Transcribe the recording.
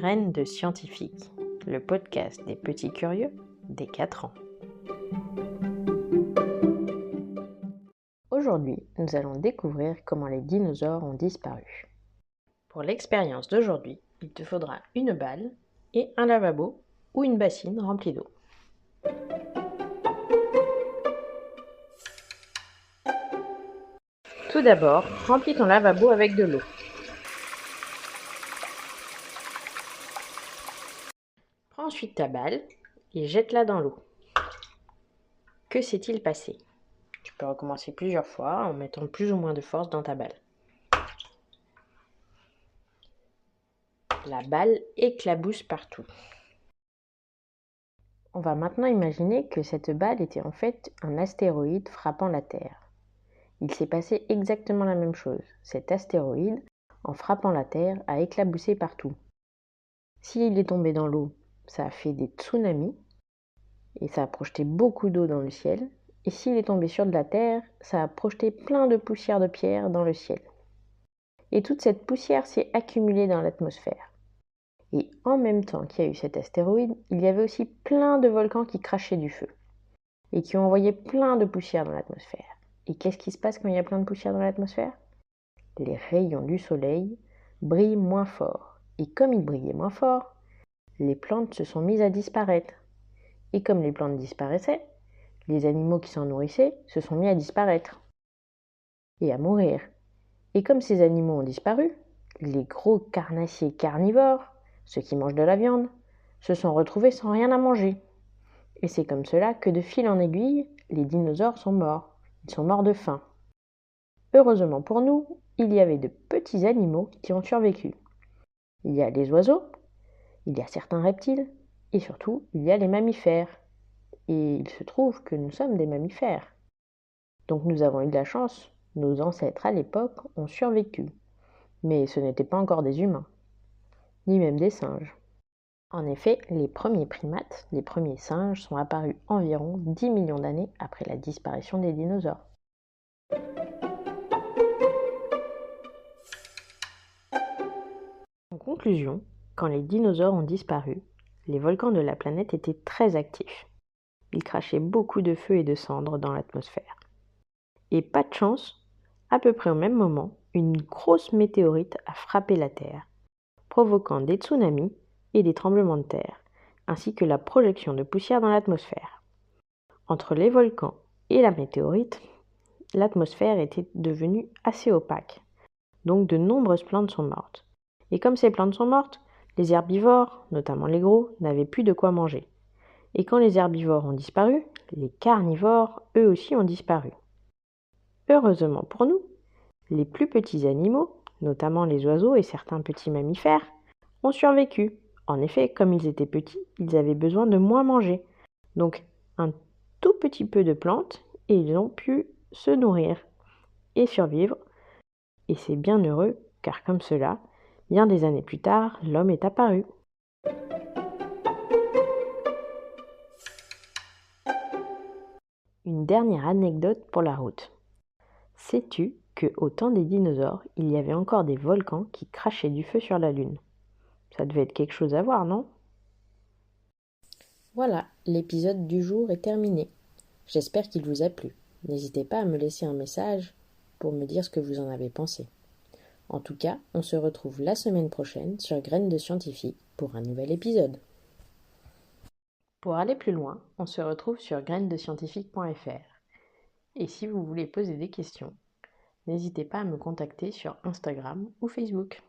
Graines de scientifique, le podcast des petits curieux des 4 ans. Aujourd'hui, nous allons découvrir comment les dinosaures ont disparu. Pour l'expérience d'aujourd'hui, il te faudra une balle et un lavabo ou une bassine remplie d'eau. Tout d'abord, remplis ton lavabo avec de l'eau. Prends ensuite ta balle et jette-la dans l'eau. Que s'est-il passé? Tu peux recommencer plusieurs fois en mettant plus ou moins de force dans ta balle. La balle éclabousse partout. On va maintenant imaginer que cette balle était en fait un astéroïde frappant la Terre. Il s'est passé exactement la même chose. Cet astéroïde, en frappant la Terre, a éclaboussé partout. S'il est tombé dans l'eau, ça a fait des tsunamis et ça a projeté beaucoup d'eau dans le ciel. Et s'il est tombé sur de la Terre, ça a projeté plein de poussière de pierre dans le ciel. Et toute cette poussière s'est accumulée dans l'atmosphère. Et en même temps qu'il y a eu cet astéroïde, il y avait aussi plein de volcans qui crachaient du feu et qui ont envoyé plein de poussière dans l'atmosphère. Et qu'est-ce qui se passe quand il y a plein de poussière dans l'atmosphère? Les rayons du soleil brillent moins fort. Et comme ils brillaient moins fort, les plantes se sont mises à disparaître. Et comme les plantes disparaissaient, les animaux qui s'en nourrissaient se sont mis à disparaître et à mourir. Et comme ces animaux ont disparu, les gros carnassiers carnivores, ceux qui mangent de la viande, se sont retrouvés sans rien à manger. Et c'est comme cela que de fil en aiguille, les dinosaures sont morts. Ils sont morts de faim. Heureusement pour nous, il y avait de petits animaux qui ont survécu. Il y a les oiseaux, il y a certains reptiles, et surtout, il y a les mammifères. Et il se trouve que nous sommes des mammifères. Donc nous avons eu de la chance, nos ancêtres à l'époque ont survécu. Mais ce n'étaient pas encore des humains, ni même des singes. En effet, les premiers primates, les premiers singes, sont apparus environ 10 millions d'années après la disparition des dinosaures. En conclusion, quand les dinosaures ont disparu, les volcans de la planète étaient très actifs. Ils crachaient beaucoup de feu et de cendres dans l'atmosphère. Et pas de chance, à peu près au même moment, une grosse météorite a frappé la Terre, provoquant des tsunamis et des tremblements de terre, ainsi que la projection de poussière dans l'atmosphère. Entre les volcans et la météorite, l'atmosphère était devenue assez opaque, donc de nombreuses plantes sont mortes. Et comme ces plantes sont mortes, les herbivores, notamment les gros, n'avaient plus de quoi manger. Et quand les herbivores ont disparu, les carnivores, eux aussi, ont disparu. Heureusement pour nous, les plus petits animaux, notamment les oiseaux et certains petits mammifères, ont survécu. En effet, comme ils étaient petits, ils avaient besoin de moins manger. Donc, un tout petit peu de plantes et ils ont pu se nourrir et survivre. Et c'est bien heureux, car comme cela, bien des années plus tard, l'homme est apparu. Une dernière anecdote pour la route. Sais-tu qu'au temps des dinosaures, il y avait encore des volcans qui crachaient du feu sur la Lune? Ça devait être quelque chose à voir, non? Voilà, l'épisode du jour est terminé. J'espère qu'il vous a plu. N'hésitez pas à me laisser un message pour me dire ce que vous en avez pensé. En tout cas, on se retrouve la semaine prochaine sur Graines de Scientifique pour un nouvel épisode. Pour aller plus loin, on se retrouve sur grainesdescientifique.fr. Et si vous voulez poser des questions, n'hésitez pas à me contacter sur Instagram ou Facebook.